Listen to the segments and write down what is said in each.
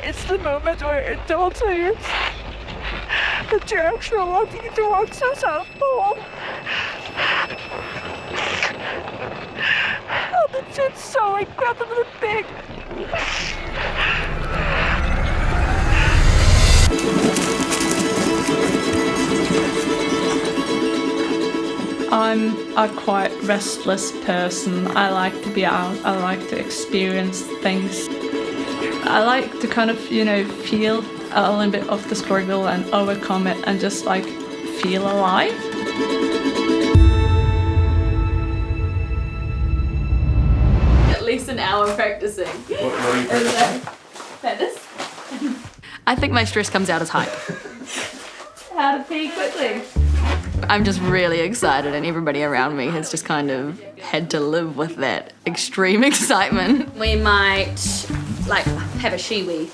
it's the moment where it dawns on you that you're actually walking towards the South Pole. Oh, but it's so incredibly big. I'm a quite restless person. I like to be out. I like to experience things. I like to kind of, feel a little bit of the struggle and overcome it and just like feel alive. At least an hour practicing. What are you practicing? Fitness. I think my stress comes out as hype. How to pee quickly. I'm just really excited, and everybody around me has just kind of had to live with that extreme excitement. We might have a shiwi,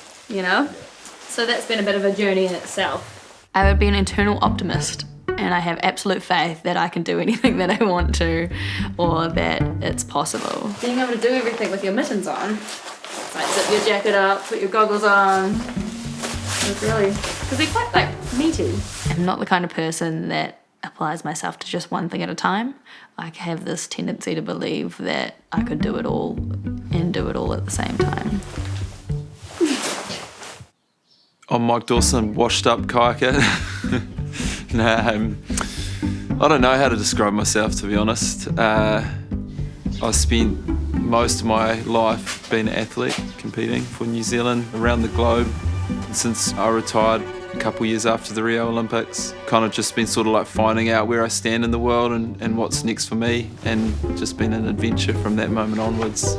So that's been a bit of a journey in itself. I would be an eternal optimist, and I have absolute faith that I can do anything that I want to, or that it's possible. Being able to do everything with your mittens on, zip your jacket up, put your goggles on. It's really, because they're quite meaty. I'm not the kind of person that applies myself to just one thing at a time. I have this tendency to believe that I could do it all and do it all at the same time. I'm Mike Dawson, washed up kayaker. I don't know how to describe myself, to be honest. I spent most of my life being an athlete, competing for New Zealand around the globe. Since I retired a couple years after the Rio Olympics, kind of just been sort of finding out where I stand in the world and what's next for me, and just been an adventure from that moment onwards.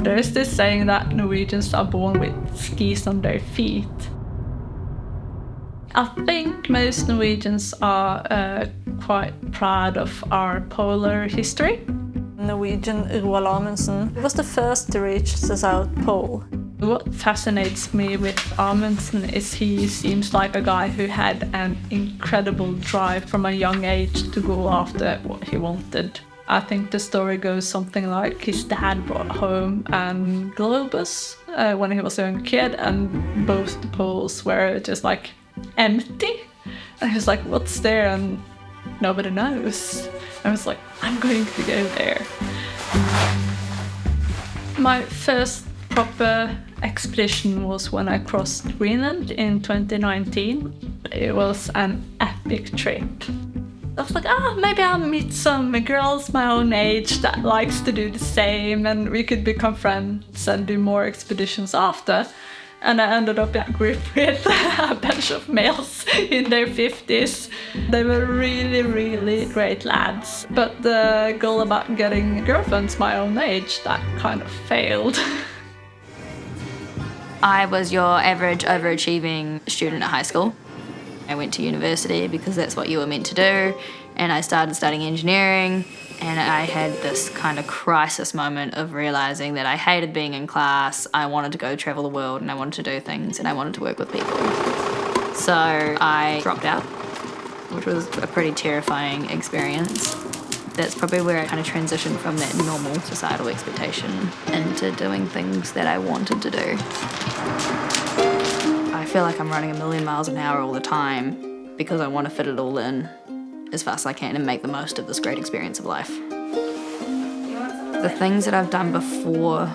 There's this saying that Norwegians are born with skis on their feet. I think most Norwegians are quite proud of our polar history. Norwegian Roald Amundsen was the first to reach the South Pole. What fascinates me with Amundsen is he seems like a guy who had an incredible drive from a young age to go after what he wanted. I think the story goes something like his dad brought home an globus when he was a young kid, and both the poles were just empty. And he was like, what's there? And nobody knows. I was like, I'm going to go there. My first proper expedition was when I crossed Greenland in 2019. It was an epic trip. I was like, maybe I'll meet some girls my own age that likes to do the same, and we could become friends and do more expeditions after. And I ended up in a group with a bunch of males in their 50s. They were really, really great lads. But the goal about getting girlfriends my own age, that kind of failed. I was your average overachieving student at high school. I went to university because that's what you were meant to do, and I started studying engineering, and I had this kind of crisis moment of realising that I hated being in class, I wanted to go travel the world, and I wanted to do things, and I wanted to work with people. So I dropped out, which was a pretty terrifying experience. That's probably where I kind of transitioned from that normal societal expectation into doing things that I wanted to do. I feel like I'm running a million miles an hour all the time because I want to fit it all in as fast as I can and make the most of this great experience of life. The things that I've done before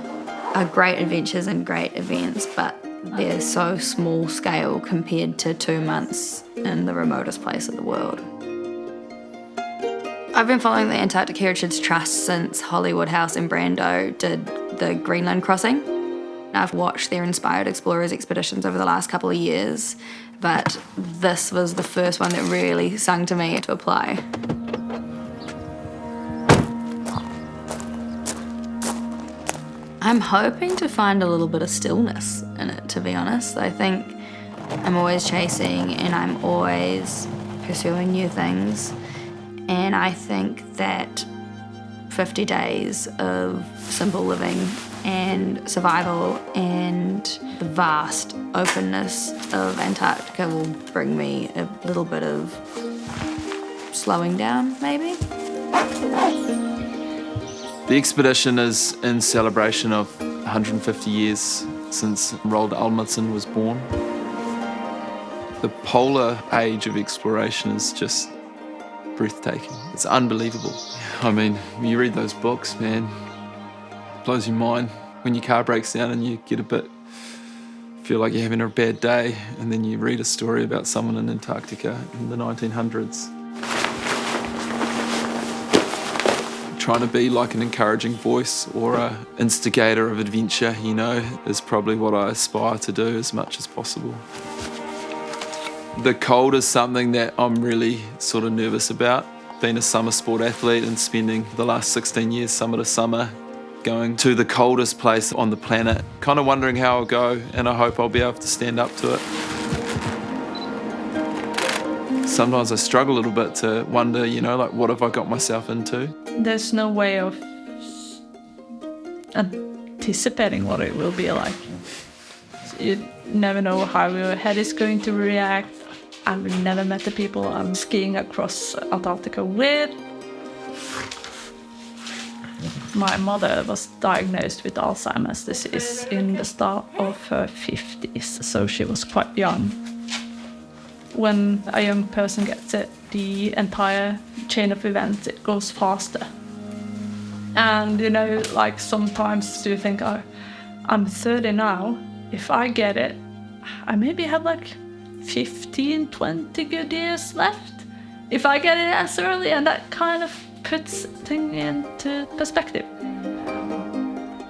are great adventures and great events, but they're so small scale compared to 2 months in the remotest place of the world. I've been following the Antarctic Heritage Trust since Waterhouse and Brando did the Greenland crossing. I've watched their inspired explorers expeditions over the last couple of years, but this was the first one that really sung to me to apply. I'm hoping to find a little bit of stillness in it, to be honest. I think I'm always chasing and I'm always pursuing new things, and I think that 50 days of simple living and survival and the vast openness of Antarctica will bring me a little bit of slowing down, maybe. The expedition is in celebration of 150 years since Roald Amundsen was born. The polar age of exploration is just breathtaking. It's unbelievable. I mean, you read those books, man, it blows your mind. When your car breaks down and you get a bit, feel like you're having a bad day, and then you read a story about someone in Antarctica in the 1900s. Trying to be like an encouraging voice or an instigator of adventure, you know, is probably what I aspire to do as much as possible. The cold is something that I'm really sort of nervous about. Being a summer sport athlete and spending the last 16 years, summer to summer, going to the coldest place on the planet, kind of wondering how I'll go, and I hope I'll be able to stand up to it. Sometimes I struggle a little bit to wonder, you know, like, what have I got myself into? There's no way of anticipating what it will be like. You never know how your head is going to react. I've never met the people I'm skiing across Antarctica with. My mother was diagnosed with Alzheimer's disease in the start of her 50s, so she was quite young. When a young person gets it, the entire chain of events, it goes faster. And, you know, like sometimes you think, oh, I'm 30 now. If I get it, I maybe have like 15, 20 good years left. If I get it as early, and that kind of puts things into perspective.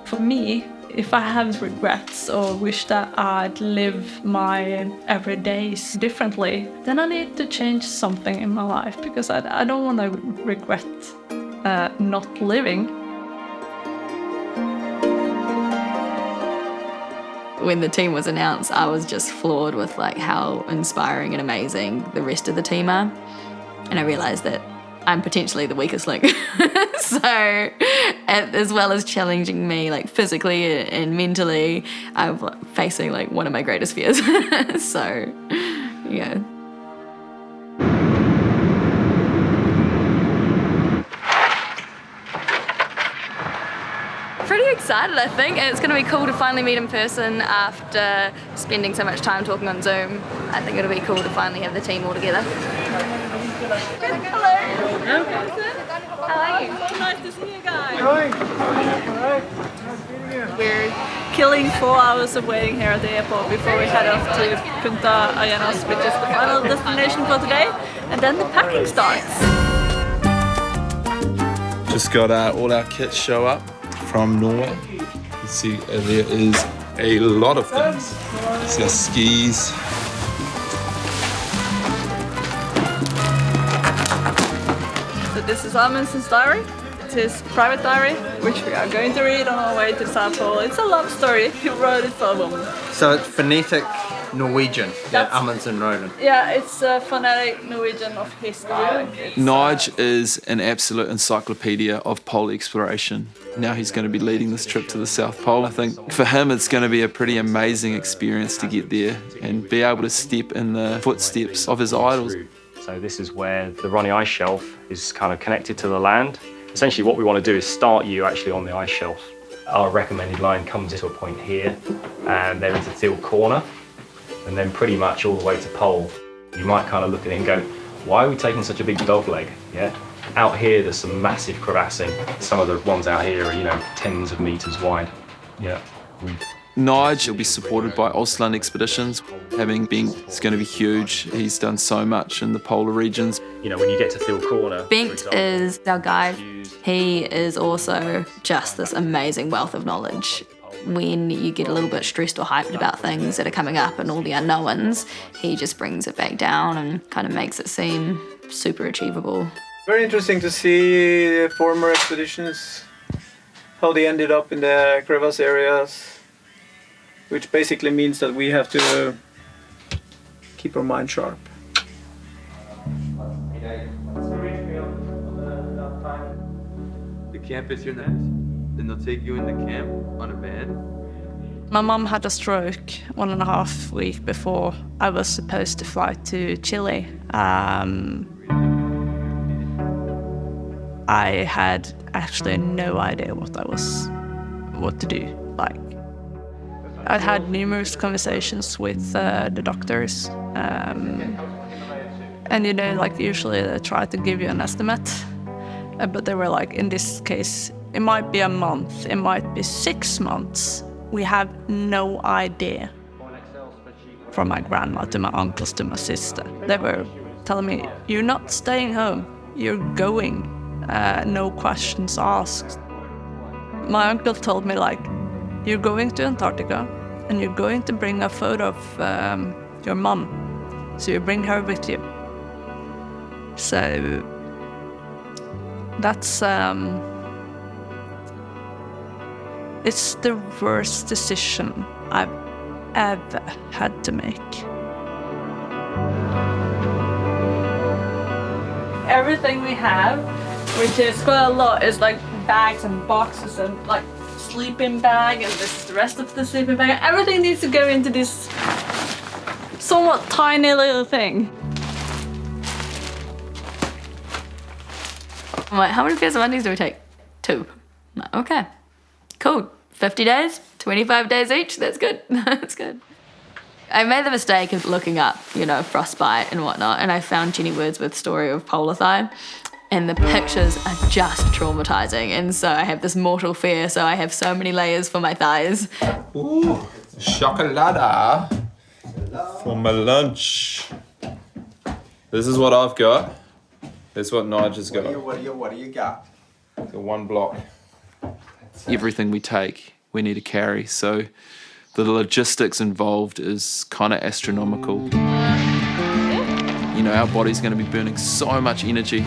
For me, if I have regrets or wish that I'd live my everydays differently, then I need to change something in my life, because I don't want to regret not living. When the team was announced, I was just floored with like how inspiring and amazing the rest of the team are. And I realised that I'm potentially the weakest link. So, as well as challenging me like physically and mentally, I'm facing like one of my greatest fears. So, yeah. Pretty excited, I think. It's going to be cool to finally meet in person after spending so much time talking on Zoom. I think it'll be cool to finally have the team all together. Hello. How are you? So nice to see you guys. Hi. We're killing 4 hours of waiting here at the airport before we head off to Punta Arenas, which is the final destination for today, and then the packing starts. Just got all our kits show up from Norway. You can see there is a lot of things. It's our skis. So this is Amundsen's diary. It's his private diary, which we are going to read on our way to the South Pole. It's a love story. He wrote it for a woman. So it's phonetic Norwegian that Amundsen wrote it. Yeah, it's a phonetic Norwegian of his dialect. Nige is an absolute encyclopedia of pole exploration. Now he's going to be leading this trip to the South Pole. I think for him it's going to be a pretty amazing experience to get there and be able to step in the footsteps of his idols. So this is where the Ronnie ice shelf is kind of connected to the land. Essentially what we want to do is start you actually on the ice shelf. Our recommended line comes to a point here, and there is a Thiel corner, and then pretty much all the way to pole. You might kind of look at it and go, why are we taking such a big dog leg? Yeah. Out here there's some massive crevassing. Some of the ones out here are, you know, tens of meters wide. Yeah. Nige will be supported by Osland Expeditions. Having Bengt, it's going to be huge. He's done so much in the polar regions. You know, when you get to Thiel corner, Bengt is our guide. He is also just this amazing wealth of knowledge. When you get a little bit stressed or hyped about things that are coming up and all the unknowns, he just brings it back down and kind of makes it seem super achievable. Very interesting to see former expeditions, how they ended up in the crevasse areas, which basically means that we have to keep our mind sharp. The camp is your next. Then they'll take you in the camp on a van. My mom had a stroke 1.5 weeks before I was supposed to fly to Chile. I had actually no idea what to do. like, I'd had numerous conversations with the doctors. And you know, like usually they try to give you an estimate. But they were like, in this case, it might be a month, it might be 6 months. We have no idea. From my grandma to my uncles to my sister. They were telling me, you're not staying home, you're going. No questions asked. My uncle told me, like, you're going to Antarctica and you're going to bring a photo of your mom. So you bring her with you. So that's, it's the worst decision I've ever had to make. Everything we have, which is quite a lot, is like bags and boxes and like sleeping bag, and this is the rest of the sleeping bag. Everything needs to go into this somewhat tiny little thing. I'm like, how many pairs of undies do we take? 2. I'm like, okay, cool. 50 days, 25 days each, that's good, that's good. I made the mistake of looking up, you know, frostbite and whatnot, and I found Jenny Wordsworth's story of polar thigh, and the pictures are just traumatizing, and so I have this mortal fear, so I have so many layers for my thighs. Ooh, chocolada for my lunch. This is what I've got. This is what Nigel's got. What do you got? The 1 block. Everything we take, we need to carry. So the logistics involved is kind of astronomical. You know, our body's going to be burning so much energy.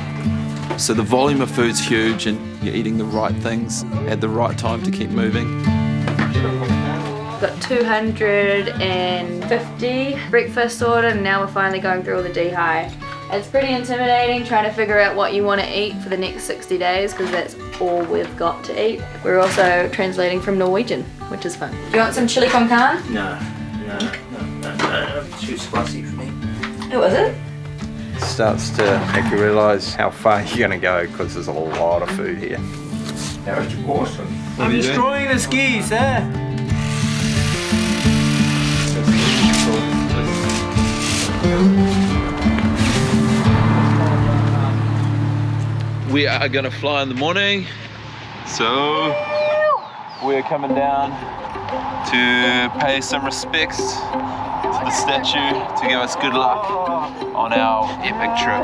So the volume of food's huge, and you're eating the right things at the right time to keep moving. Got 250 breakfast ordered, and now we're finally going through all the dehy. It's pretty intimidating trying to figure out what you want to eat for the next 60 days because that's all we've got to eat. We're also translating from Norwegian, which is fun. Do you want some chili con carne? No. Too spicy for me. Who was it? Starts to make you realise how far you're going to go because there's a lot of food here. That was awesome. I'm destroying the skis, eh? We are going to fly in the morning, so we're coming down to pay some respects to the statue to give us good luck on our epic trip.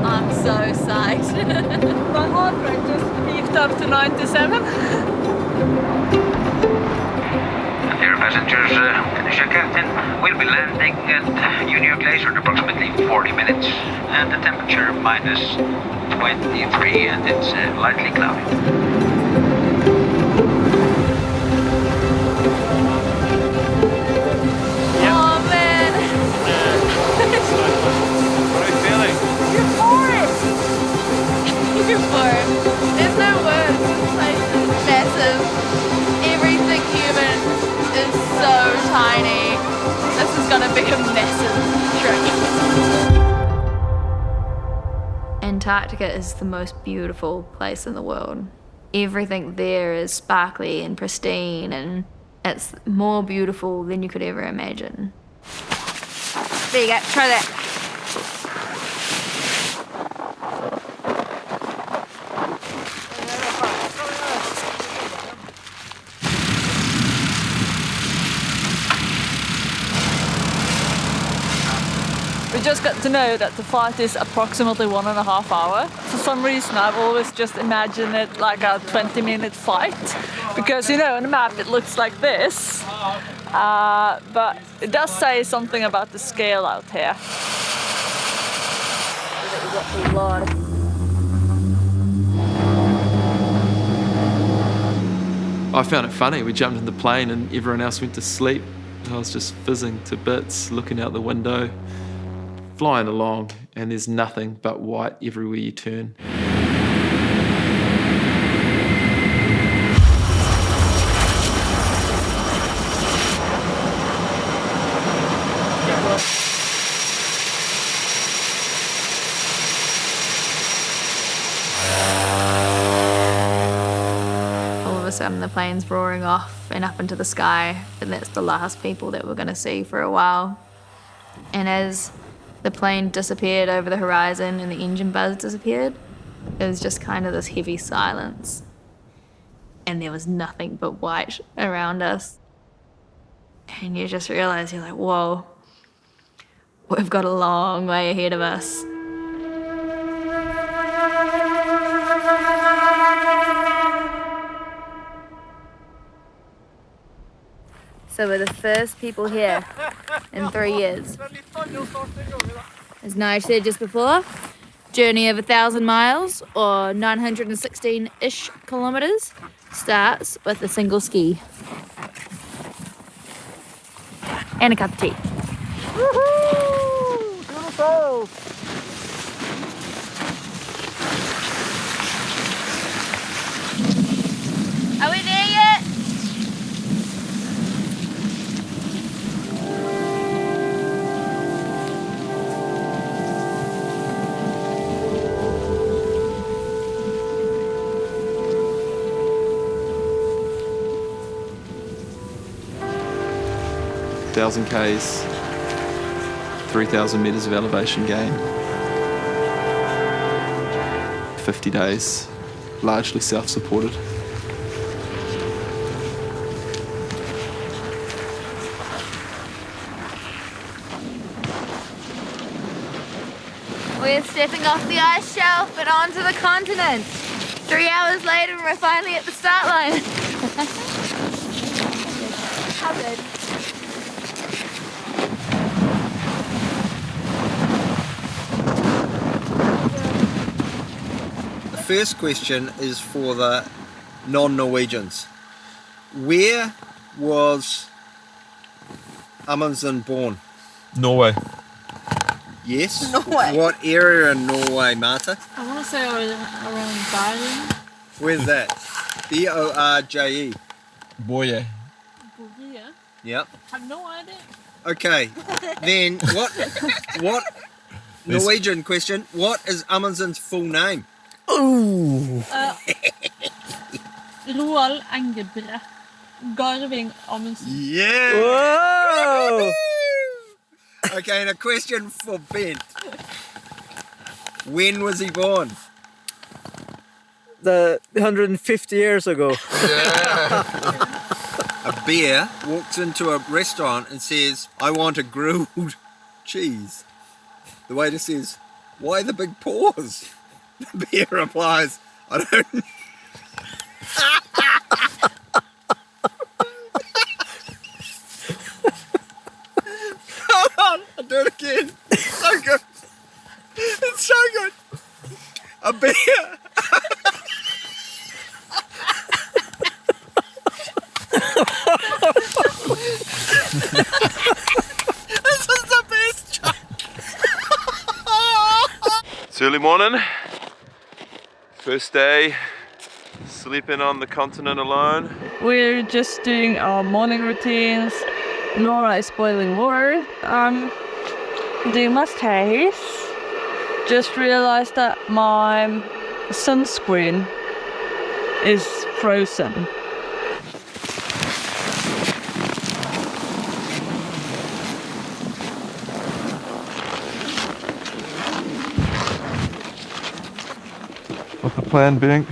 I'm so psyched. My heart rate just peaked up to 97. Dear passengers, Mr. Captain, we'll be landing at Junior Glacier in approximately 40 minutes, and the temperature minus 23, and it's lightly cloudy. Oh man! What are you feeling? Euphoric! Euphoric. There's no words. This place is massive. Everything human is so tiny. This is gonna be a massive trip. Antarctica is the most beautiful place in the world. Everything there is sparkly and pristine, and it's more beautiful than you could ever imagine. There you go, try that. We just got to know that the flight is approximately 1.5 hours. For some reason, I've always just imagined it like a 20-minute flight because, you know, on the map it looks like this. But it does say something about the scale out here. I found it funny. We jumped in the plane and everyone else went to sleep. I was just fizzing to bits, looking out the window, flying along, and there's nothing but white everywhere you turn. sudden the plane's roaring off and up into the sky, and that's the last people that we're going to see for a while. And as the plane disappeared over the horizon and the engine buzz disappeared, it was just kind of this heavy silence. And there was nothing but white around us. And you just realize, you're like, whoa, we've got a long way ahead of us. So we're the first people here in 3 years. As Nige said just before, journey of 1,000 miles or 916-ish kilometers starts with a single ski. And a cup of tea. Woohoo! Beautiful! Are we there yet? Thousand Ks, 3,000 meters of elevation gain. 50 days, largely self-supported. We're stepping off the ice shelf and onto the continent. 3 hours later and we're finally at the start line. How good. The first question is for the non-Norwegians. Where was Amundsen born? Norway. Yes. Norway. What area in Norway, Marta? I want to say around Bergen. Where's that? B-O-R-J-E. Boye. Bulgaria? Yep. I have no idea. Okay. Then what Norwegian question, what is Amundsen's full name? Ooh. Roald Amundsen. Yeah. Whoa! Okay, and a question for Bent. When was he born? The 150 years ago. A bear walks into a restaurant and says, I want a grilled cheese. The waiter says, why the big pause? The bear replies, I don't... Hold on, I'll do it again. It's so good. It's so good. A bear... This is the best joke. It's early morning, first day sleeping on the continent alone. We're just doing our morning routines. Nora is boiling water. I'm doing my face. Just realized that my sunscreen is frozen. What's the plan, Bink?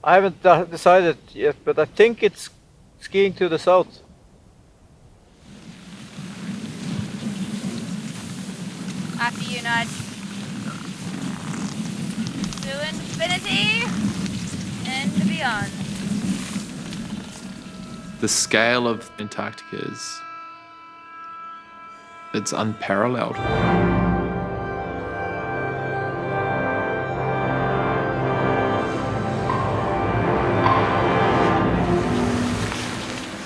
I haven't decided yet, but I think it's skiing to the south. After you, Nudge. To infinity and beyond. The scale of Antarctica it's unparalleled.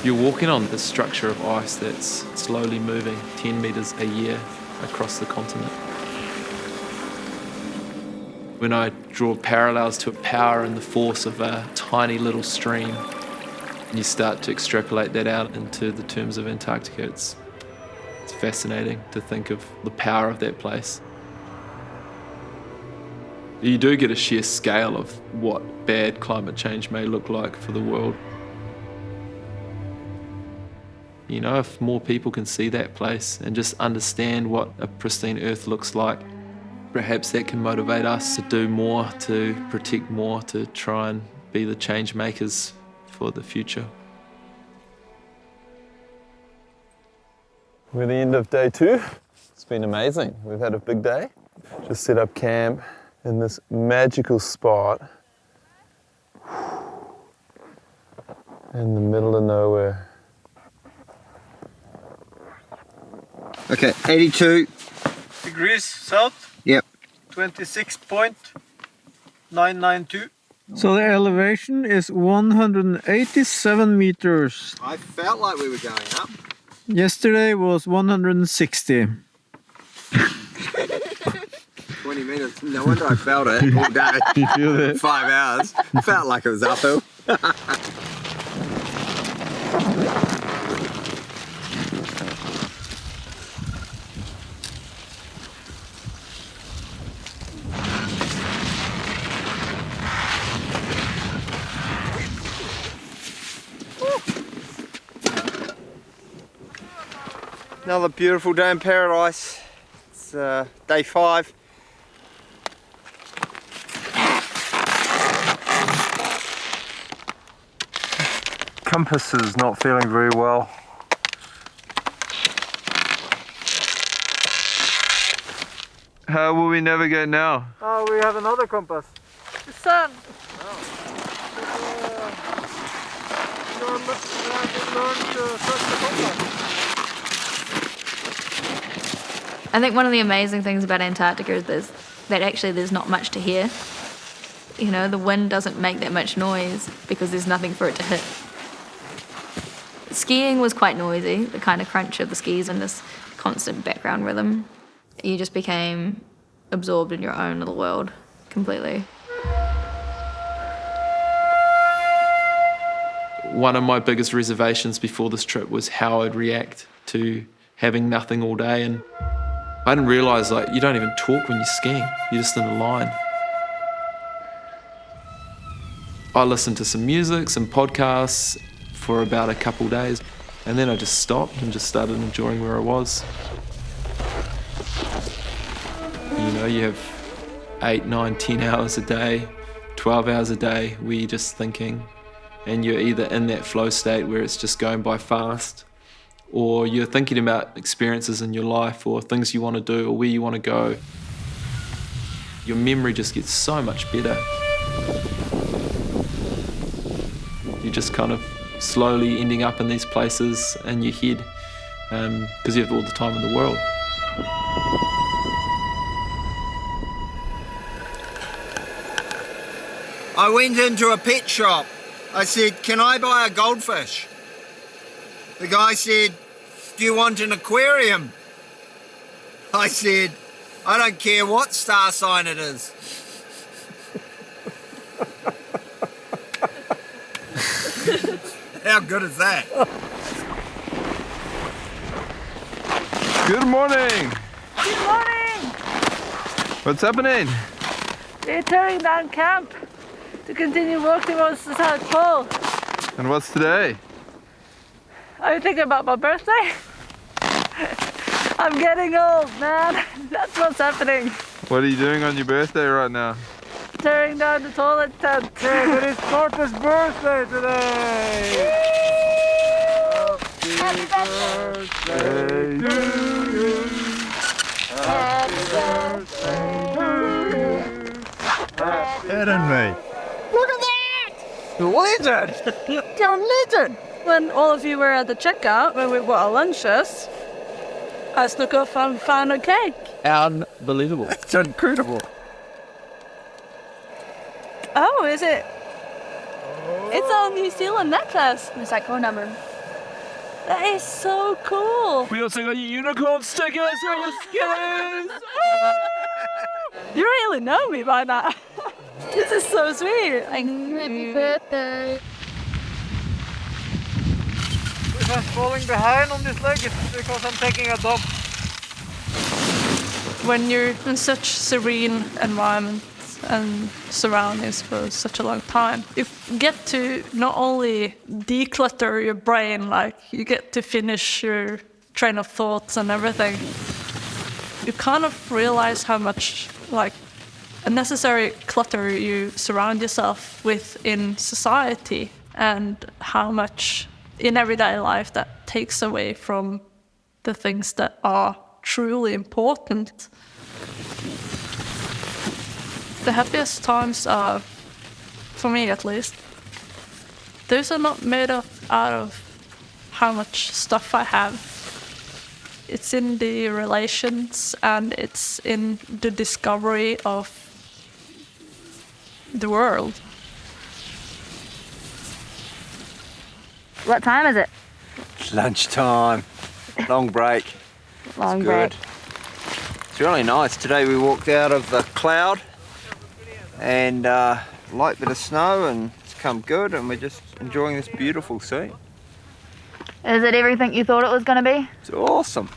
You're walking on this structure of ice that's slowly moving 10 meters a year across the continent. When I draw parallels to power and the force of a tiny little stream, and you start to extrapolate that out into the terms of Antarctica, it's fascinating to think of the power of that place. You do get a sheer scale of what bad climate change may look like for the world. You know, if more people can see that place and just understand what a pristine Earth looks like, perhaps that can motivate us to do more, to protect more, to try and be the change makers for the future. We're at the end of day 2. It's been amazing. We've had a big day. Just set up camp in this magical spot in the middle of nowhere. Okay, 82. Degrees south, Yep. 26.992. So the elevation is 187 meters. I felt like we were going up. Yesterday was 160. 20 minutes. No wonder I felt it all day. You feel that? 5 hours. Felt like it was uphill. Another beautiful day in paradise. It's day 5. Compass is not feeling very well. How will we navigate now? Oh, we have another compass. The sun. I think one of the amazing things about Antarctica is that actually there's not much to hear. You know, the wind doesn't make that much noise because there's nothing for it to hit. Skiing was quite noisy, the kind of crunch of the skis and this constant background rhythm. You just became absorbed in your own little world completely. One of my biggest reservations before this trip was how I'd react to having nothing all day, and I didn't realise, like, you don't even talk when you're skiing, you're just in a line. I listened to some music, some podcasts for about a couple days, and then I just stopped and just started enjoying where I was. You know, you have 8, 9, 10 hours a day, 12 hours a day where you're just thinking, and you're either in that flow state where it's just going by fast, or you're thinking about experiences in your life or things you want to do or where you want to go. Your memory just gets so much better. You're just kind of slowly ending up in these places in your head because you have all the time in the world. I went into a pet shop. I said, "Can I buy a goldfish?" The guy said, "Do you want an aquarium?" I said, "I don't care what star sign it is." How good is that? Good morning. Good morning! What's happening? We're tearing down camp to continue walk towards the South Pole. And what's today? Are you thinking about my birthday? I'm getting old, man. That's what's happening. What are you doing on your birthday right now? Tearing down the toilet tent. It is Martha's birthday today! Happy birthday to you! Happy birthday to you! Kidding me. Look at that! The lizard! John Lizard! When all of you were at the checkout, when we bought our lunches, I snuck off and found a cake. Unbelievable. It's incredible. Oh, is it? It's a New Zealand necklace. It's like phone number. That is so cool. We also got unicorn stickers on your skis. You really know me by now. This is so sweet. Happy birthday. If I'm falling behind on this leg, it's because I'm taking a dump. When you're in such serene environment, and surroundings for such a long time. You get to not only declutter your brain, like you get to finish your train of thoughts and everything. You kind of realize how much like unnecessary clutter you surround yourself with in society, and how much in everyday life that takes away from the things that are truly important. The happiest times are, for me at least, those are not made up out of how much stuff I have. It's in the relations, and it's in the discovery of the world. What time is it? It's lunchtime. Long break. Long it's break. good. It's really nice. Today we walked out of the cloud and light bit of snow, and it's come good, and we're just enjoying this beautiful scene. Is it everything you thought it was going to be? It's awesome.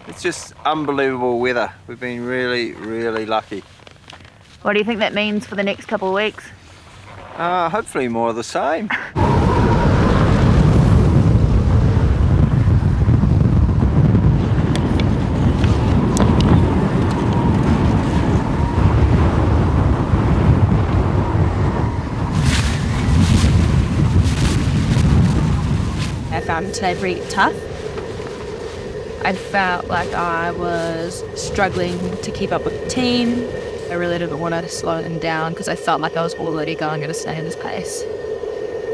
It's just unbelievable weather. We've been really, really lucky. What do you think that means for the next couple of weeks? Hopefully more of the same. I found today pretty tough. I felt like I was struggling to keep up with the team. I really didn't want to slow them down because I felt like I was already going to stay in this pace.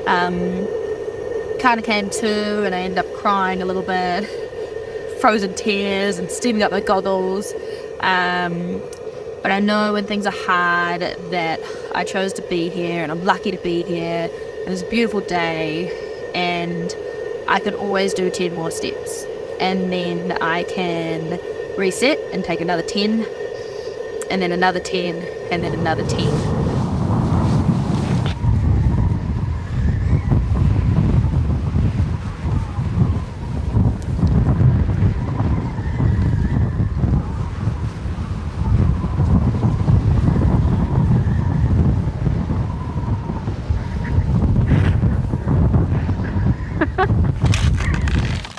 Kind of came to, and I ended up crying a little bit, frozen tears and steaming up my goggles. But I know when things are hard that I chose to be here, and I'm lucky to be here. It was a beautiful day, and I can always do 10 more steps, and then I can reset and take another 10, and then another 10, and then another 10.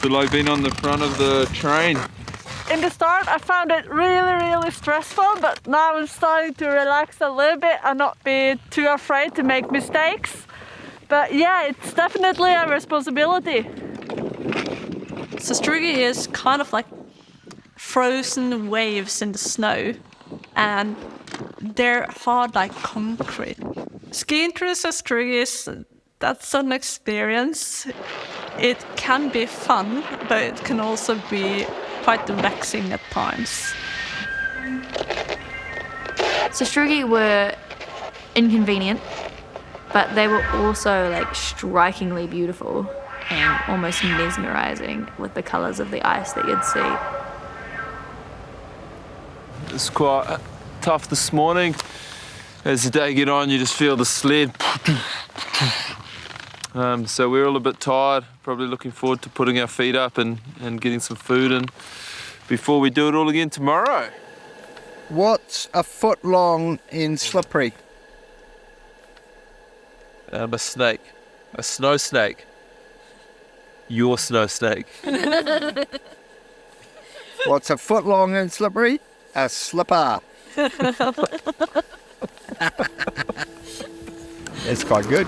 Feel like being on the front of the train. In the start, I found it really stressful, but now I'm starting to relax a little bit and not be too afraid to make mistakes. But yeah, it's definitely a responsibility. Sastrugi is kind of like frozen waves in the snow, and they're hard like concrete. Skiing through Sastrugi that's an experience. It can be fun, but it can also be quite vexing at times. Sastrugi were inconvenient, but they were also like strikingly beautiful and almost mesmerizing with the colors of the ice that you'd see. It's quite tough this morning. As the day get on, you just feel the sled. So we're all a bit tired, probably looking forward to putting our feet up and getting some food in before we do it all again tomorrow. What's a foot long in slippery? A snake. A snow snake. Your snow snake. What's a foot long in slippery? A slipper. It's quite good.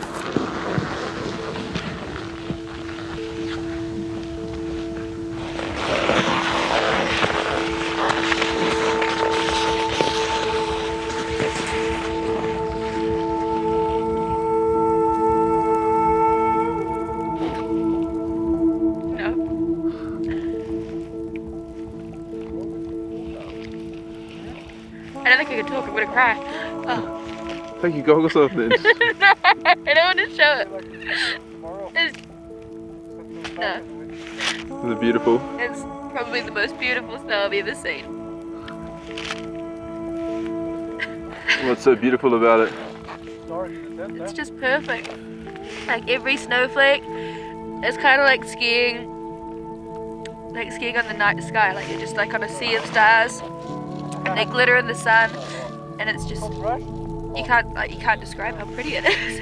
I don't think I could talk, I'm gonna cry. Oh. Take your goggles off then. No, I don't want to show it. No. Is it beautiful? It's probably the most beautiful snow I've ever seen. What's so beautiful about it? It's just perfect. Like every snowflake, it's kind of like skiing on the night sky. Like you're just like on a sea of stars. They glitter in the sun, and it's just You can't describe how pretty it is.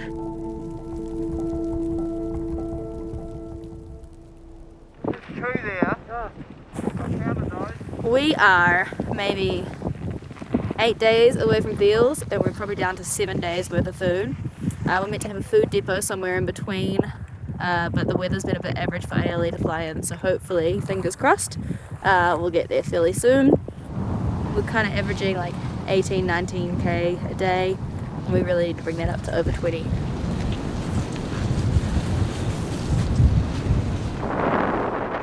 We are maybe 8 days away from Thiel's, and we're probably down to 7 days worth of food. We're meant to have a food depot somewhere in between, but the weather's been a bit average for ALE to fly in, so hopefully, fingers crossed, we'll get there fairly soon. We're kind of averaging like 18, 19k a day, and we really need to bring that up to over 20.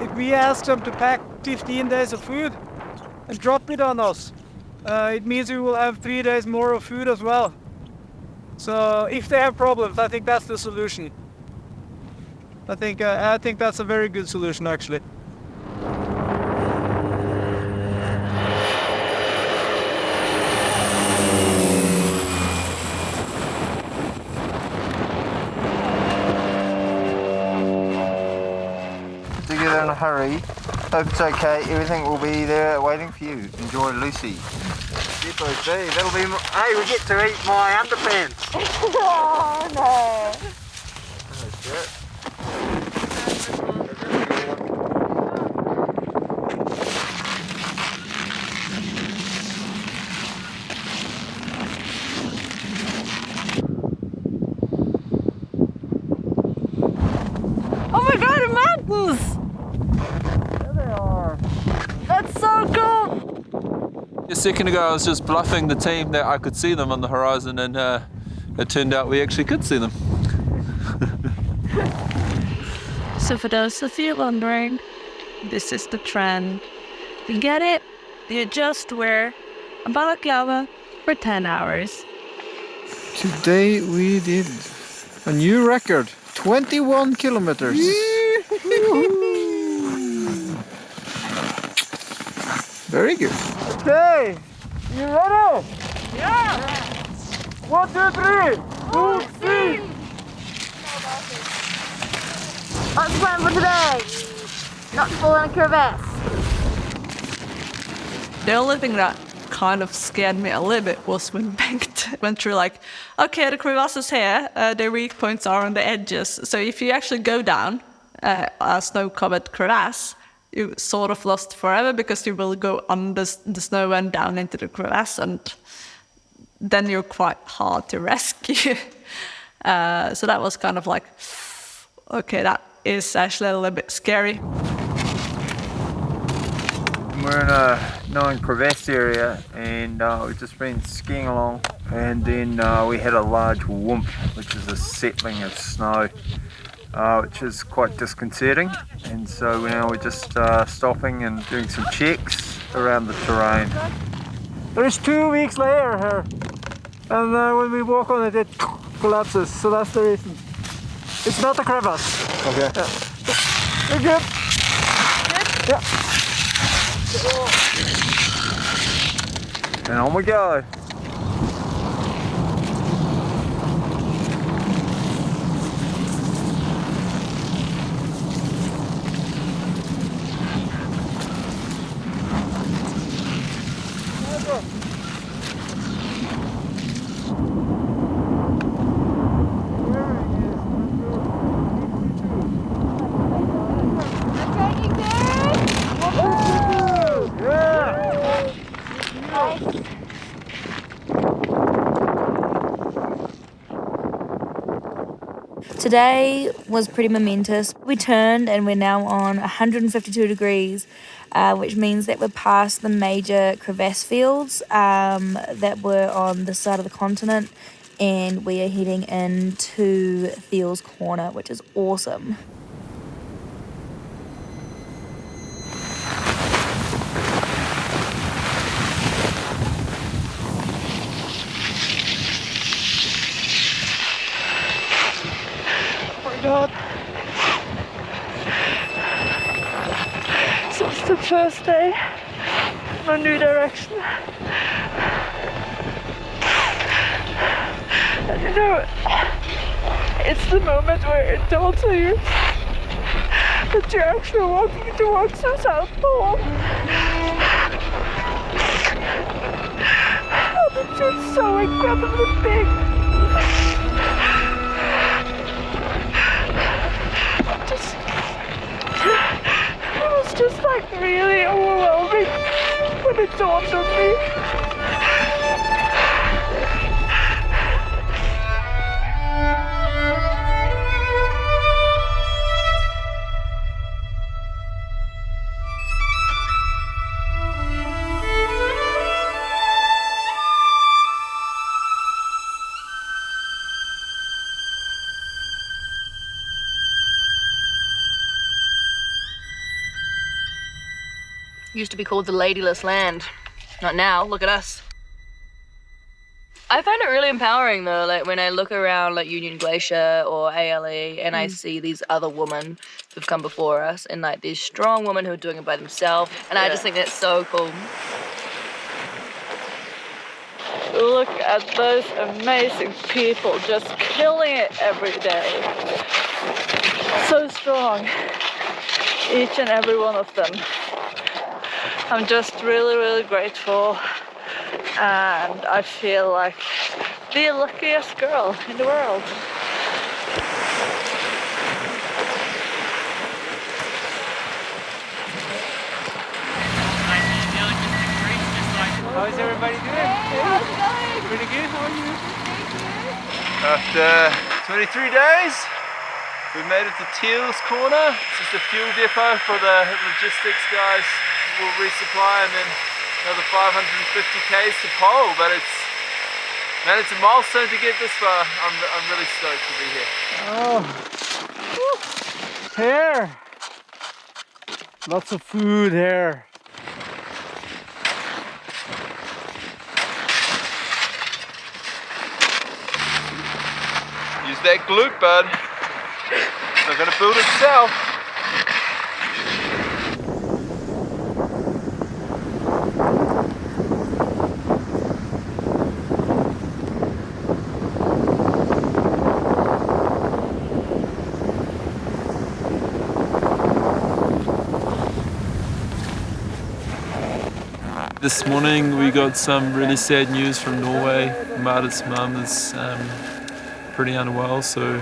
If we ask them to pack 15 days of food and drop it on us, it means we will have 3 days more of food as well. So if they have problems, I think that's the solution. I think that's a very good solution, actually. Together in a hurry. Hope it's okay. Everything will be there waiting for you. Enjoy, Lucy. Depot C. That'll be. Hey, we get to eat my underpants. Oh no. That's it. Oh my god, the mountains! There they are. That's so cool! A second ago I was just bluffing the team that I could see them on the horizon, and it turned out we actually could see them. So for those of you wondering, this is the trend. You get it? You just wear a balaclava for 10 hours. Today we did a new record, 21 kilometers. Very good. Okay, you ready? Yeah! 1, 2, 3! Move, see! What's the plan for today? Not to fall in a crevasse. The only thing that kind of scared me a little bit was when Bengt went through like, okay, the crevasses here, the weak points are on the edges. So if you actually go down a snow-covered crevasse, you sort of lost forever because you will go under the snow and down into the crevasse, and then you're quite hard to rescue. So that was kind of like, okay, that is actually a little bit scary. We're in a known crevasse area, and we've just been skiing along, and then we had a large whoomp, which is a settling of snow, which is quite disconcerting, and so now we're just stopping and doing some checks around the terrain. There's 2 weeks later here, and when we walk on it, it collapses, so that's the reason. It's not a crevasse. Okay. Yeah. You're good. Good? Yeah. And on we go. Today was pretty momentous. We turned and we're now on 152 degrees, which means that we're past the major crevasse fields that were on this side of the continent, and we are heading into Thiel's Corner, which is awesome. God. So it's the first day in a new direction. And you know, it's the moment where it tells you that you're actually walking towards the South Pole. And it's just so incredibly big. It was just like really overwhelming when it dawned on me. Used to be called the Ladyless Land. Not now, look at us. I find it really empowering though, like when I look around like Union Glacier or ALE and I see these other women who've come before us and like these strong women who are doing it by themselves, and I just think that's so cool. Look at those amazing people just killing it every day. So strong, each and every one of them. I'm just really, really grateful, and I feel like the luckiest girl in the world. How's everybody doing? How's it going? Pretty good, how are you? Thank you. After 23 days, we've made it to Thiel's corner. It's just a fuel depot for the logistics guys. We'll resupply, and then another 550 k's to Pole, but it's a milestone to get this far. I'm really stoked to be here. Oh, here. Lots of food here. Use that glute, bud. It's not gonna build itself. This morning we got some really sad news from Norway. Marta's mum is pretty unwell, so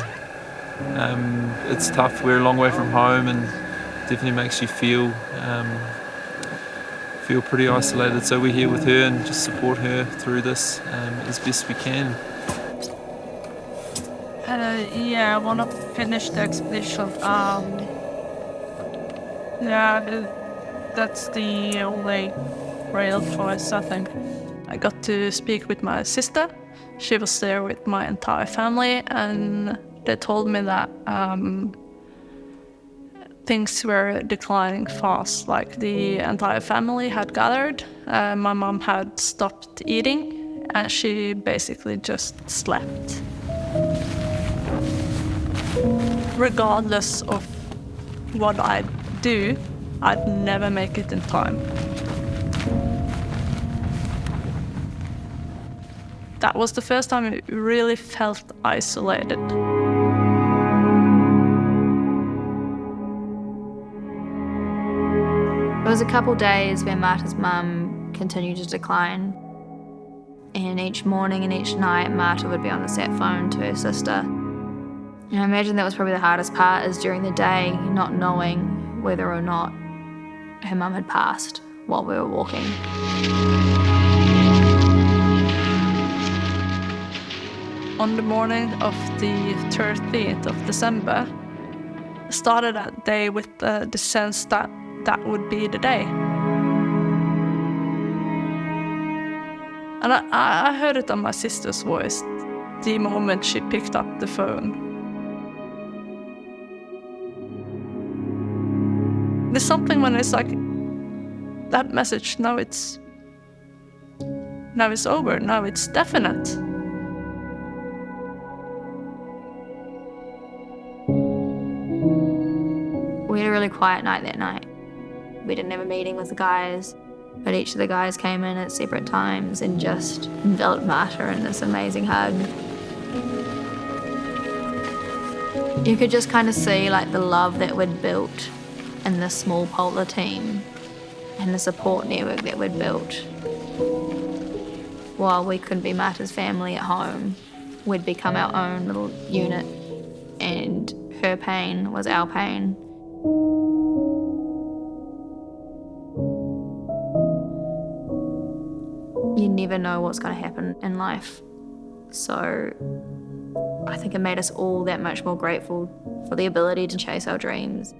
it's tough. We're a long way from home, and definitely makes you feel pretty isolated. So we're here with her and just support her through this as best we can. Yeah, I want to finish the expedition. That's the only real choice, I think. I got to speak with my sister. She was there with my entire family, and they told me that things were declining fast. Like the entire family had gathered. My mom had stopped eating, and she basically just slept. Regardless of what I'd do, I'd never make it in time. That was the first time I really felt isolated. It was a couple days where Marta's mum continued to decline. And each morning and each night, Marta would be on the sat phone to her sister. And I imagine that was probably the hardest part, is during the day, not knowing whether or not her mum had passed while we were walking. On the morning of the 13th of December, I started that day with the sense that that would be the day. And I heard it on my sister's voice the moment she picked up the phone. There's something when it's like, that message, now it's over, now it's definite. We had a really quiet night that night. We didn't have a meeting with the guys, but each of the guys came in at separate times and just enveloped Marta in this amazing hug. You could just kind of see like the love that we'd built in this small polar team and the support network that we'd built. while we couldn't be Marta's family at home, we'd become our own little unit, and her pain was our pain. You never know what's going to happen in life. So I think it made us all that much more grateful for the ability to chase our dreams.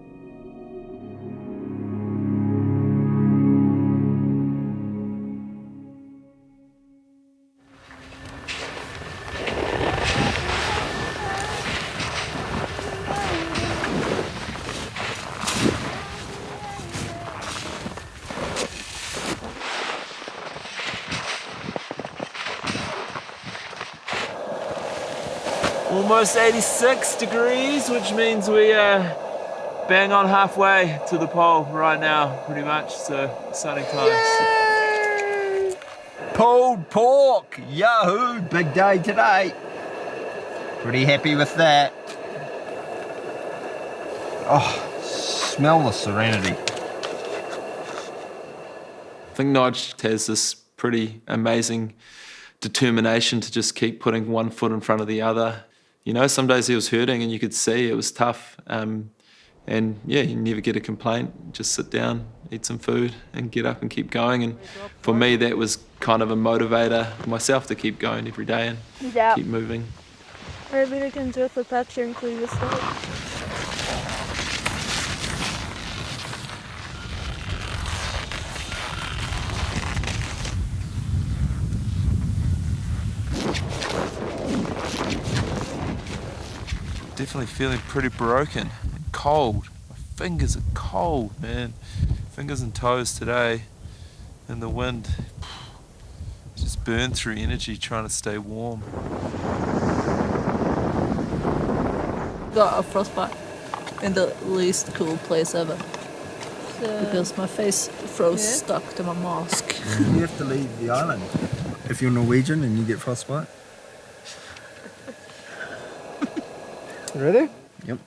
Almost 86 degrees, which means we are bang on halfway to the pole right now, pretty much, so exciting times. Yay! Pulled pork, yahoo, big day today. Pretty happy with that. Oh, smell the serenity. I think Nige has this pretty amazing determination to just keep putting one foot in front of the other. You know, some days he was hurting and you could see it was tough. And yeah, you never get a complaint. Just sit down, eat some food and get up and keep going. And for me, that was kind of a motivator for myself to keep going every day and keep moving. Jag vill kan dra för patchen kliva stad. Definitely feeling pretty broken and cold. My fingers are cold, man. Fingers and toes today. And the wind just burned through energy trying to stay warm. Got a frostbite in the least cool place ever. Because my face froze stuck to my mask. You have to leave the island if you're Norwegian and you get frostbite. Ready? Yep.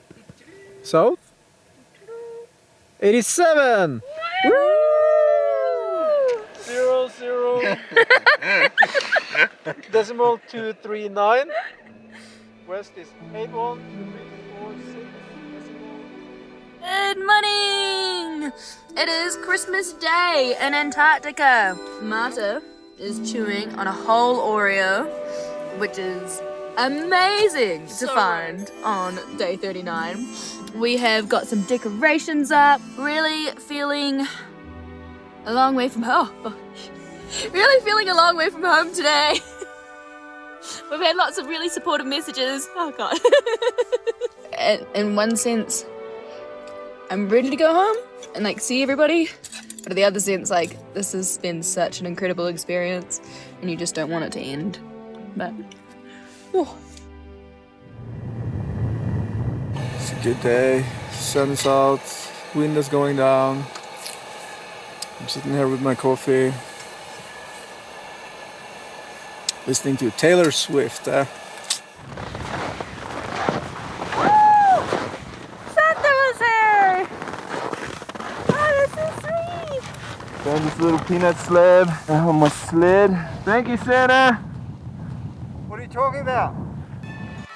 South. 87! Woo! 0, 0. Decimal 239. West is 81, 346. Good morning! It is Christmas Day in Antarctica. Marta is chewing on a whole Oreo, which is amazing to find on day 39. We have got some decorations up, really feeling a long way from home. Really feeling a long way from home today. We've had lots of really supportive messages. Oh God. In one sense, I'm ready to go home and like see everybody. But in the other sense, like this has been such an incredible experience and you just don't want it to end. But It's a good day. Sun's out, wind is going down. I'm sitting here with my coffee, listening to Taylor Swift. Santa was here! Oh, that's so sweet! Found this little peanut slab on my sled. Thank you, Santa. What are you talking about?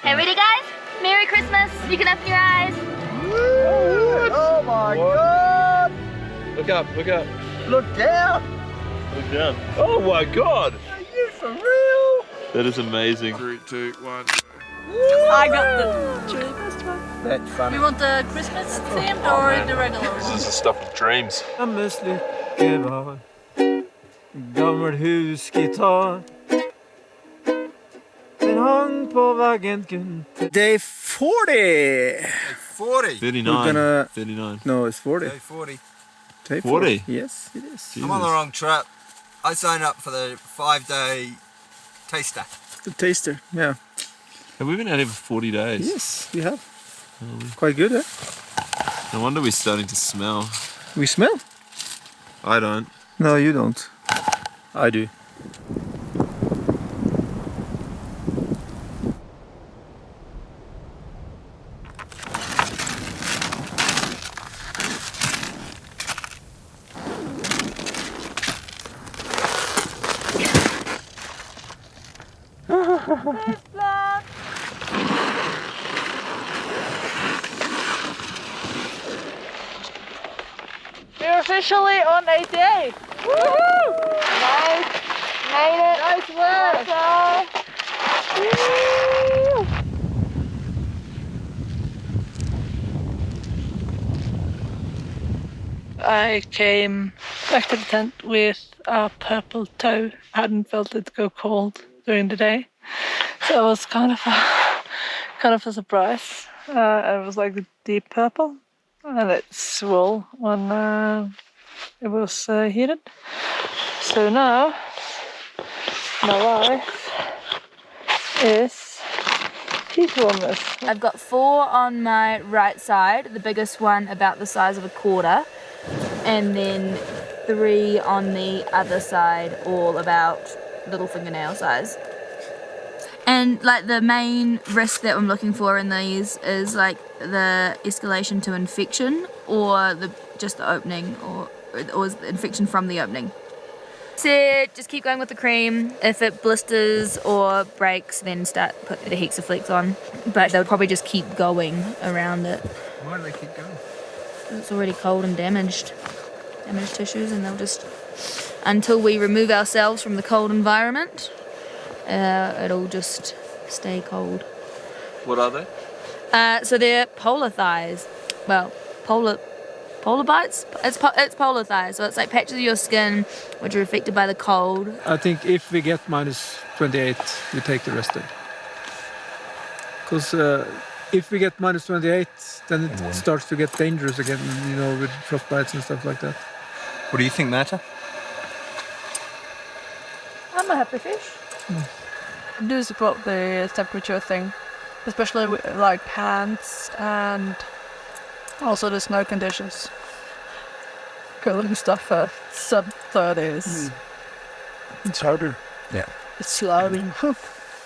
Hey, ready guys? Merry Christmas! You can open your eyes. Oh my God! Look up, look up. Look down! Look down. Oh my God! Are you for real? That is amazing. 3, 2, 1. I got the chili best one. That's funny. You want the Christmas themed or the regular one? This is the stuff of dreams. Misslyckebar, gammal husgitarr. Den hang på väggen. Day 40! 40. 39. We're gonna- 39. No, it's 40. Day 40. Day 40? Yes, it is. I'm on the wrong trip. I signed up for the 5-day taster. The taster, yeah. Have we been out here for 40 days? Yes, we have. Quite good, eh? No wonder we're starting to smell. We smell? I don't. No, you don't. I do. officially on 88. Woohoo! Nice. Made it. Nice work. I came back to the tent with a purple toe. I hadn't felt it go cold during the day, so it was kind of a surprise. It was like a deep purple, and it swelled when it was heated. So now my life is heat warmers. I've got 4 on my right side, the biggest one about the size of a quarter, and then 3 on the other side, all about little fingernail size. And like the main risk that I'm looking for in these is like the escalation to infection, or just the opening, or the infection from the opening. So just keep going with the cream. If it blisters or breaks, then start put the Hexaflex on. But they would probably just keep going around it. Why do they keep going? It's already cold and damaged tissues, and they'll just, until we remove ourselves from the cold environment, it'll just stay cold. What are they? So they're polar thighs. Well, polar bites. It's polar thighs. So it's like patches of your skin which are affected by the cold. I think if we get minus 28, we take the rest day. Because if we get minus 28, then it starts to get dangerous again, you know, with frostbites and stuff like that. What do you think, Mata? I'm a happy fish. I do support the temperature thing, especially with like pants and also the snow conditions. Cooling stuff for sub 30s. It's harder. Yeah. It's slow.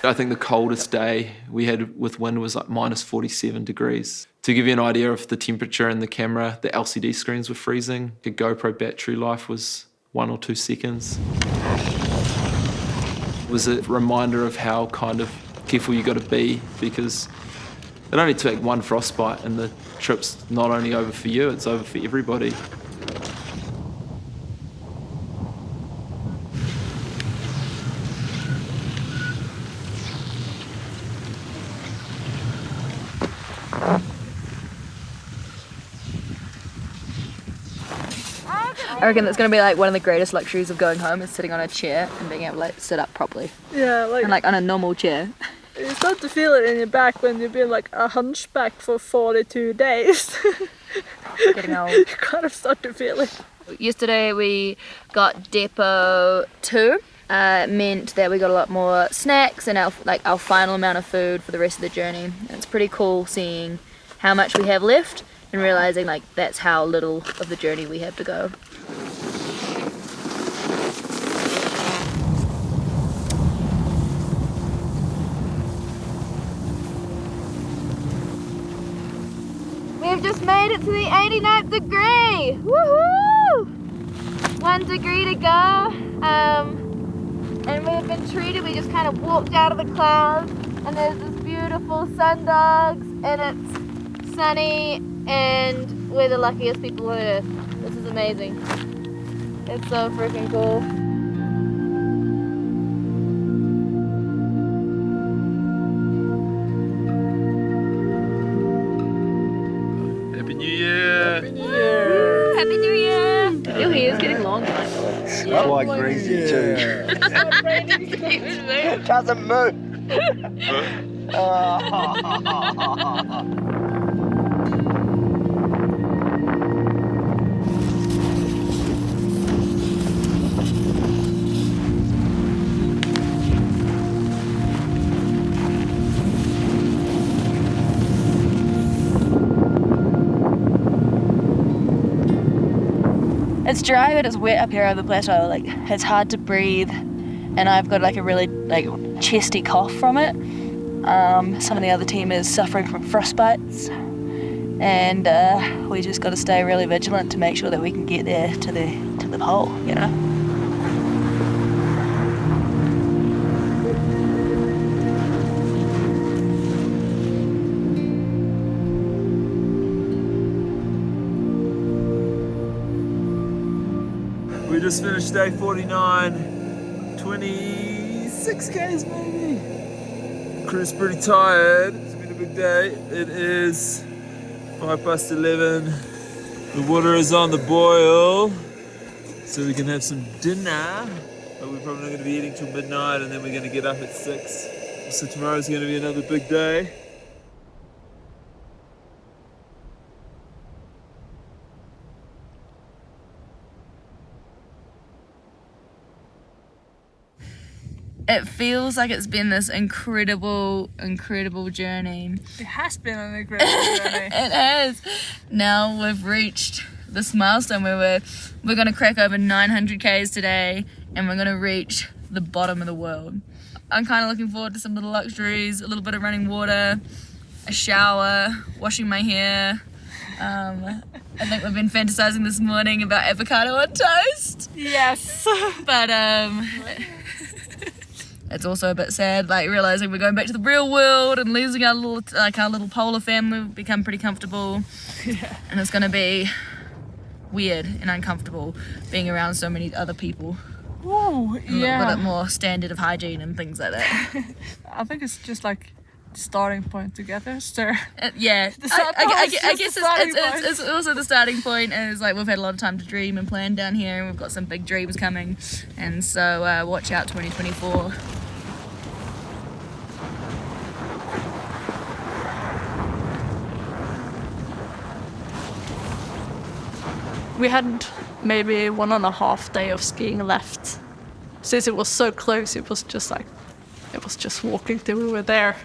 I think the coldest day we had with wind was like minus 47 degrees. To give you an idea of the temperature in the camera, the LCD screens were freezing. The GoPro battery life was 1 or 2 seconds. It was a reminder of how kind of careful you got to be, because it only took one frostbite and the trip's not only over for you, it's over for everybody. I reckon that's going to be like one of the greatest luxuries of going home, is sitting on a chair and being able to like sit up properly. Yeah, And like on a normal chair. You start to feel it in your back when you've been like a hunchback for 42 days. Getting old. You kind of start to feel it. Yesterday we got depot 2. It meant that we got a lot more snacks and our final amount of food for the rest of the journey. And it's pretty cool seeing how much we have left and realizing like that's how little of the journey we have to go. We've just made it to the 89th degree! Woohoo! 1 degree to go. And we've been treated, we just kind of walked out of the clouds and there's this beautiful sun dogs and it's sunny and we're the luckiest people on earth. This is amazing. It's so freaking cool. Happy New Year! Happy New Year! Happy New Year! Your hair is getting long. It's quite greasy too. It doesn't move. It's dry, but it's wet up here over the plateau. Like, it's hard to breathe, and I've got like a really chesty cough from it. Some of the other team is suffering from frostbites, and we just got to stay really vigilant to make sure that we can get there to the pole, you know. just finished day 49, 26 Ks maybe. Crew's pretty tired, it's been a big day. It is 11:05. The water is on the boil, so we can have some dinner. But we're probably not going to be eating till midnight, and then we're going to get up at 6. So tomorrow's going to be another big day. It feels like it's been this incredible journey. It has been an incredible journey. It has. Now we've reached this milestone where we're going to crack over 900 Ks today, and we're going to reach the bottom of the world. I'm kind of looking forward to some little luxuries, a little bit of running water, a shower, washing my hair. I think we've been fantasizing this morning about avocado on toast. Yes. But it's also a bit sad, like realizing we're going back to the real world and losing our little polar family. We've become pretty comfortable. Yeah. And it's gonna be weird and uncomfortable being around so many other people. Oh, yeah. A little bit more standard of hygiene and things like that. I think it's just like the starting point together, sir. Yeah, I guess it's also the starting point. Is like we've had a lot of time to dream and plan down here, and we've got some big dreams coming, and so watch out 2024. We had maybe 1.5 days of skiing left. Since it was so close, it was just walking till we were there.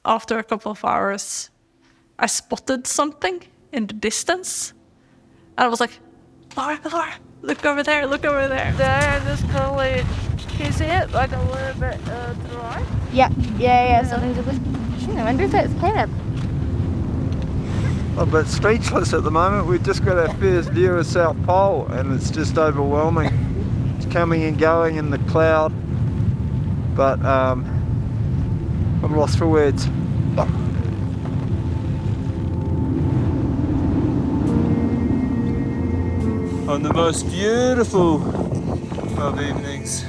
After a couple of hours, I spotted something in the distance. And I was like, Laura, look over there, look over there. There, this color, can you see it? Like a little bit to the right? Yeah, something to this. I wonder if that's Caleb. I'm a bit speechless at the moment. We've just got our first view of South Pole and it's just overwhelming. It's coming and going in the cloud, but I'm lost for words. On the most beautiful of evenings,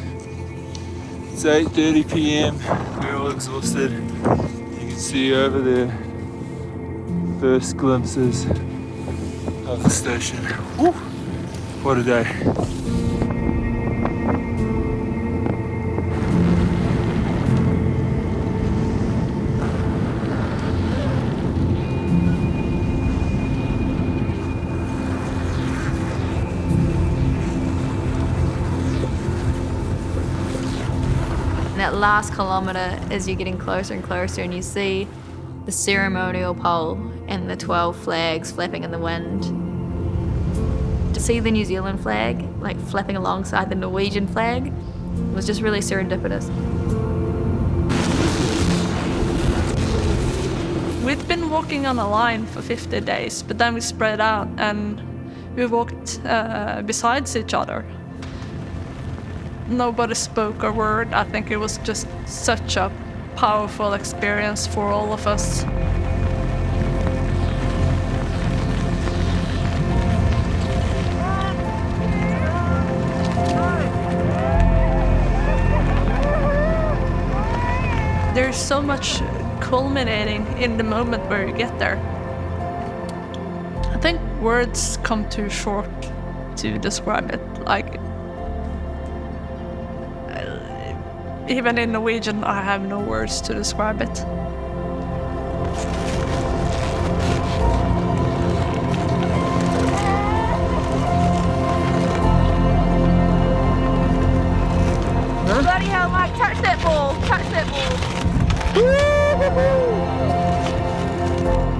it's 8:30 p.m. We're all exhausted. You can see over there first glimpses of the station. Woo! What a day. That last kilometre, as you're getting closer and closer, and you see the ceremonial pole and the 12 flags flapping in the wind. To see the New Zealand flag like flapping alongside the Norwegian flag was just really serendipitous. We'd been walking on a line for 50 days, but then we spread out and we walked besides each other. Nobody spoke a word. I think it was just such a powerful experience for all of us. There's so much culminating in the moment where you get there. I think words come too short to describe it. Like, even in Norwegian, I have no words to describe it. Bloody hell, Mike, touch that ball,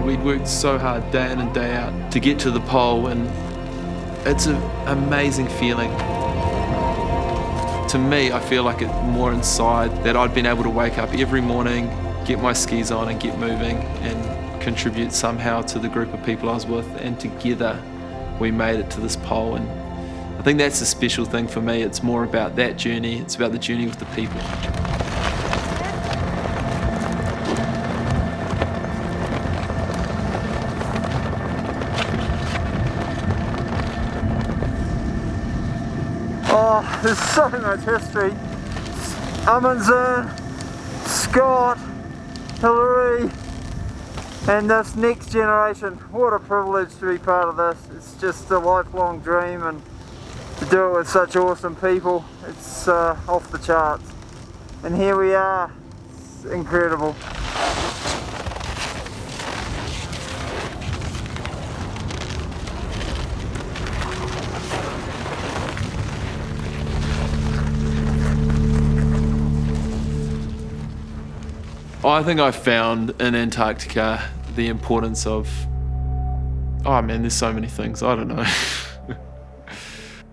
We'd worked so hard day in and day out to get to the pole, and it's an amazing feeling. To me, I feel like it more inside that I'd been able to wake up every morning, get my skis on and get moving and contribute somehow to the group of people I was with, and together we made it to this pole. And I think that's a special thing for me. It's more about that journey. It's about the journey with the people. there's so much history. Amundsen, Scott, Hillary, and this next generation. What a privilege to be part of this. It's just a lifelong dream, and to do it with such awesome people, it's off the charts. And here we are. It's incredible. I think I found in Antarctica the importance of, oh man, there's so many things, I don't know.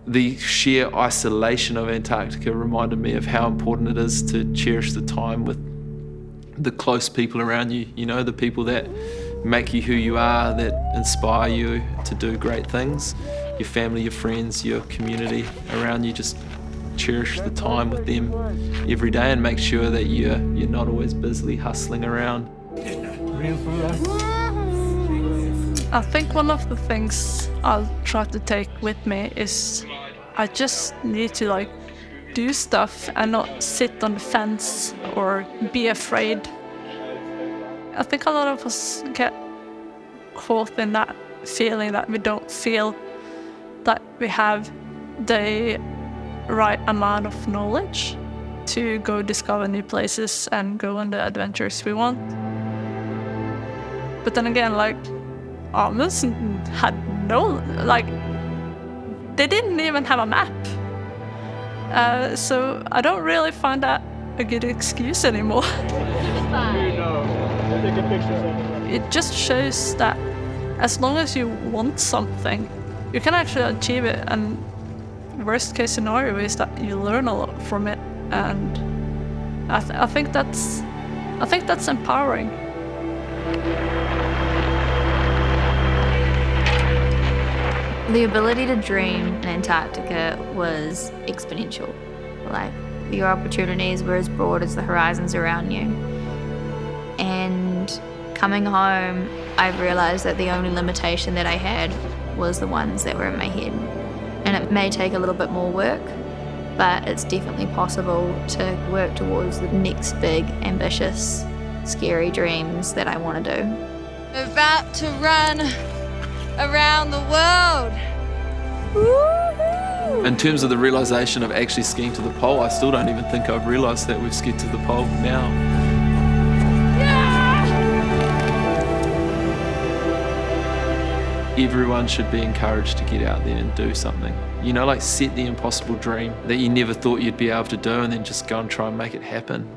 The sheer isolation of Antarctica reminded me of how important it is to cherish the time with the close people around you, you know, the people that make you who you are, that inspire you to do great things. Your family, your friends, your community around you, just cherish the time with them every day and make sure that you're not always busily hustling around. I think one of the things I'll try to take with me is I just need to like do stuff and not sit on the fence or be afraid. I think a lot of us get caught in that feeling that we don't feel that we have the right amount of knowledge to go discover new places and go on the adventures we want. But then again, like, Amundsen had no, like, they didn't even have a map. So I don't really find that a good excuse anymore. It just shows that as long as you want something, you can actually achieve it, and worst case scenario is that you learn a lot from it, and I think that's empowering. The ability to dream in Antarctica was exponential. Like, your opportunities were as broad as the horizons around you. And coming home, I realized that the only limitation that I had was the ones that were in my head. And it may take a little bit more work, but it's definitely possible to work towards the next big, ambitious, scary dreams that I want to do. About to run around the world. Woo-hoo! In terms of the realisation of actually skiing to the pole, I still don't even think I've realised that we've skied to the pole now. Everyone should be encouraged to get out there and do something. You know, like set the impossible dream that you never thought you'd be able to do, and then just go and try and make it happen.